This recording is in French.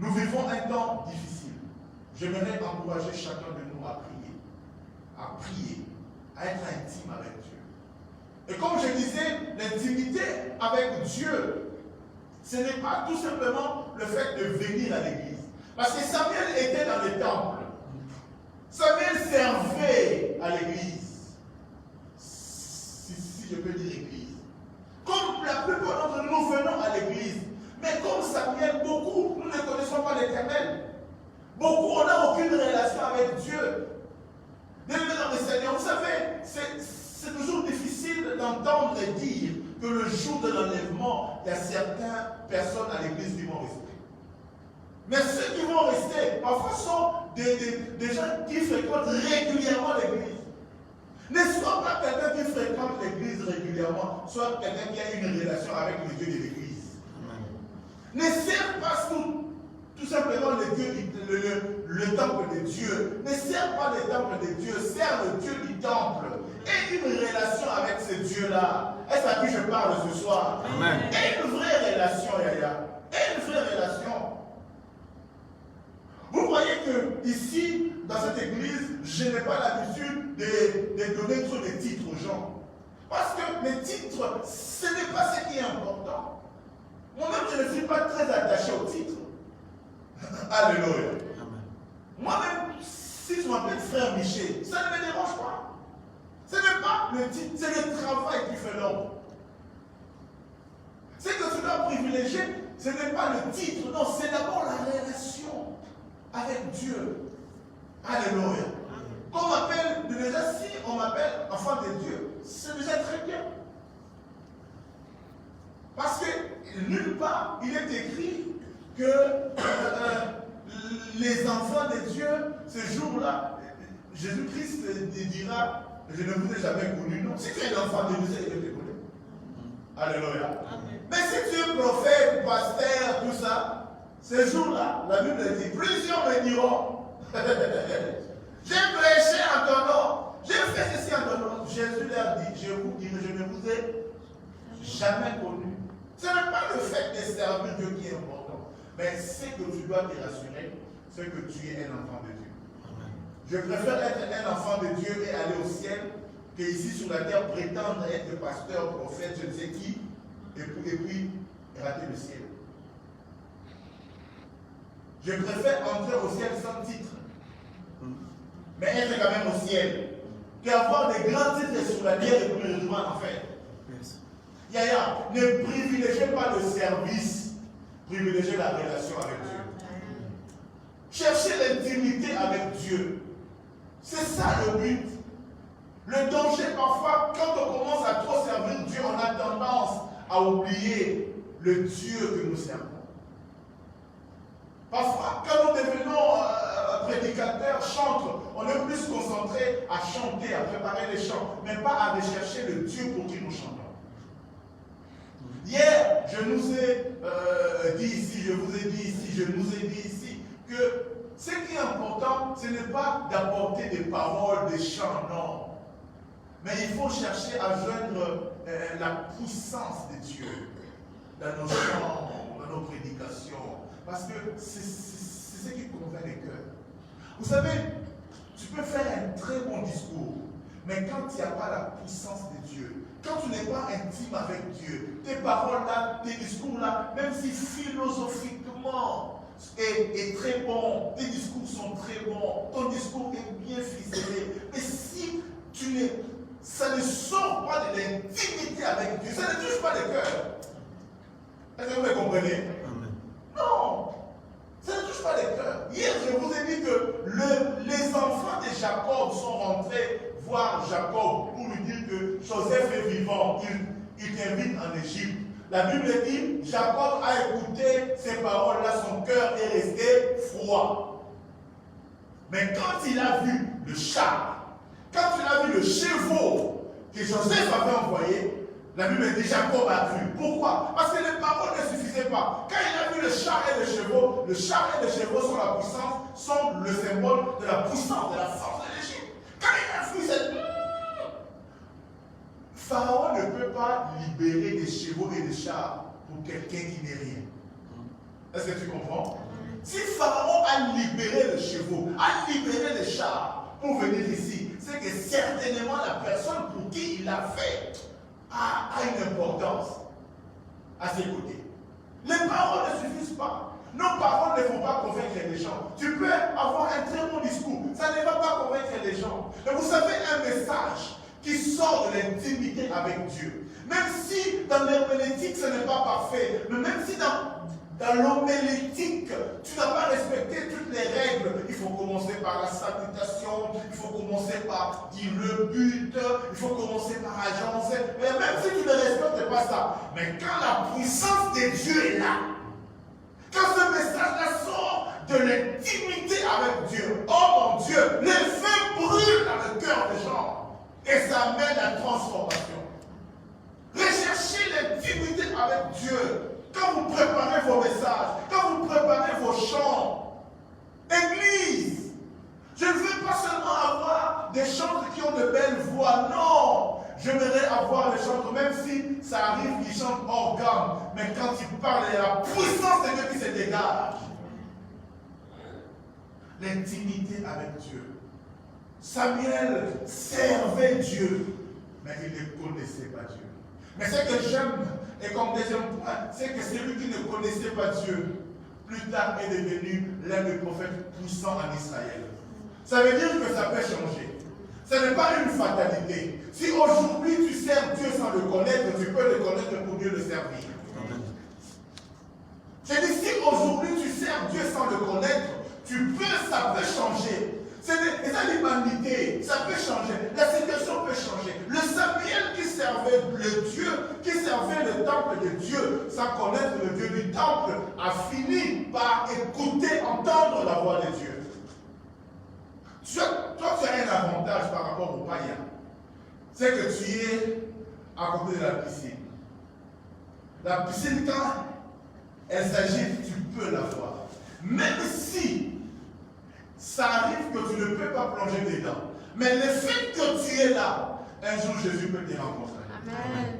Nous vivons un temps difficile. J'aimerais encourager chacun de nous à prier, à être intime avec Dieu. Et comme je disais, l'intimité avec Dieu, ce n'est pas tout simplement le fait de venir à l'église. Parce que Samuel était dans le temple. Samuel servait à l'église. Si je peux dire église. Comme la plupart d'entre nous venons à l'église. Mais comme Samuel, beaucoup, nous ne connaissons pas l'Éternel. Beaucoup, on n'a aucune relation avec Dieu. Bien-aimés dans le Seigneur, vous savez, c'est toujours difficile d'entendre dire que le jour de l'enlèvement, il y a certaines personnes à l'église qui vont rester. Mais ceux qui vont rester, parfois, sont des gens qui fréquentent régulièrement l'église. Ne sois pas quelqu'un qui fréquente l'église régulièrement, soit quelqu'un qui a une relation avec le Dieu de l'église. Ne sers pas tout simplement le temple de Dieu. Ne sers pas le temple de Dieu, sers le Dieu du temple. Et une relation avec ce Dieu-là. Est-ce à qui je parle ce soir? Amen. Et une vraie relation, Yaya. Et une vraie relation. Vous voyez que ici, dans cette église, je n'ai pas l'habitude de donner trop de titres aux gens. Parce que les titres, ce n'est pas ce qui est important. Moi-même, je ne suis pas très attaché aux titres. Alléluia. Moi-même, si je m'appelle frère Michel, ça ne me dérange pas. Ce n'est pas le titre, c'est le travail qui fait l'homme. Ce que tu dois privilégier, ce n'est pas le titre, non, c'est d'abord la relation avec Dieu. Alléluia. Qu'on m'appelle, déjà si on m'appelle enfant de Dieu, c'est déjà très bien. Parce que nulle part, il est écrit que les enfants de Dieu, ce jour-là, Jésus-Christ dira, je ne vous ai jamais connu, non. Si tu es l'enfant de Dieu, il te connaît. Alléluia. Amen. Mais si tu es prophète, pasteur, tout ça, ce jour-là, la Bible dit, plusieurs me diront, j'ai prêché en ton nom, j'ai fait ceci en ton nom. Jésus leur dit, je vous dirai, je ne vous ai jamais connu. Ce n'est pas le fait de servir Dieu qui est important, mais c'est que tu dois te rassurer, c'est que tu es un enfant de Dieu. Je préfère être un enfant de Dieu et aller au ciel que ici sur la terre prétendre être pasteur, prophète, je ne sais qui, et puis rater le ciel. Je préfère entrer au ciel sans titre, mais être quand même au ciel, qu'avoir des grands titres sur la terre et puis me retrouver en enfer. Yaya, ne privilégiez pas le service, privilégiez la relation avec Dieu. Cherchez l'intimité avec Dieu. C'est ça le but. Le danger parfois, quand on commence à trop servir Dieu, on a tendance à oublier le Dieu que nous servons. Parfois, quand nous devenons prédicateurs, chanteurs, on est plus concentré à chanter, à préparer les chants, mais pas à rechercher le Dieu pour qui nous chantons. Hier, je nous ai dit ici, je vous ai dit ici, je nous ai dit ici, que ce qui est important, ce n'est pas d'apporter des paroles, des chants, non. Mais il faut chercher à joindre la puissance de Dieu dans nos chants, dans nos prédications. Parce que c'est ce qui convainc les cœurs. Vous savez, tu peux faire un très bon discours, mais quand il n'y a pas la puissance de Dieu, quand tu n'es pas intime avec Dieu, tes paroles-là, tes discours-là, même si philosophiquement est très bon, tes discours sont très bons, ton discours est bien ficelé, mais si ça ne sort pas de l'intimité avec Dieu, ça ne touche pas le cœur. Est-ce que vous me comprenez? Amen. Non, ça ne touche pas le cœur. Hier, je vous ai dit que les enfants de Jacob sont rentrés voir Jacob pour lui dire que Joseph est vivant, il t'invite en Égypte. La Bible dit, Jacob a écouté ces paroles-là, son cœur est resté froid. Mais quand il a vu le char, quand il a vu le chevaux que Joseph avait envoyé, la Bible dit Jacob a cru. Pourquoi? Parce que les paroles ne suffisaient pas. Quand il a vu le char et le chevaux sont la puissance, sont le symbole de la puissance, de la force de l'Égypte. Quand il a vu cette... Pharaon ne peut pas libérer des chevaux et des chars pour quelqu'un qui n'est rien. Est-ce que tu comprends? Si Pharaon a libéré les chevaux, a libéré les chars pour venir ici, c'est que certainement la personne pour qui il a fait a une importance à ses côtés. Les paroles ne suffisent pas. Nos paroles ne vont pas convaincre les gens. Tu peux avoir un très bon discours, ça ne va pas convaincre les gens. Mais vous savez, un message qui sort de l'intimité avec Dieu, même si dans l'homélétique ce n'est pas parfait, mais même si dans l'homélétique tu n'as pas respecté toutes les règles, il faut commencer par la salutation, il faut commencer par dire le but, il faut commencer par agencer, mais même si tu ne respectes pas ça, mais quand la puissance de Dieu est là, quand ce message-là sort de l'intimité avec Dieu, oh mon Dieu, les feux brûlent dans le cœur des gens et ça amène la transformation. Recherchez l'intimité avec Dieu quand vous préparez vos messages, quand vous préparez vos chants. Église, je ne veux pas seulement avoir des chants qui ont de belles voix, non. J'aimerais avoir des chants, même si ça arrive qu'ils chantent hors gamme, mais quand ils parlent, il y a la puissance de Dieu qui se dégage. L'intimité avec Dieu. Samuel servait Dieu, mais il ne connaissait pas Dieu. Mais ce que j'aime, et comme deuxième point, c'est que celui qui ne connaissait pas Dieu, plus tard est devenu l'un des prophètes puissants en Israël. Ça veut dire que ça peut changer. Ce n'est pas une fatalité. Si aujourd'hui tu sers Dieu sans le connaître, tu peux le connaître pour mieux le servir. Je dis, si aujourd'hui tu sers Dieu sans le connaître, ça peut changer. C'est l'humanité, ça peut changer. La situation peut changer. Le Samuel qui servait le Dieu, qui servait le temple de Dieu, sans connaître le Dieu du temple, a fini par écouter, entendre la voix de Dieu. Toi, tu as un avantage par rapport aux païens. C'est que tu es à côté de la piscine. La piscine, quand elle s'agite, tu peux la voir. Même si ça arrive que tu ne peux pas plonger dedans. Mais le fait que tu es là, un jour Jésus peut te rencontrer. Amen.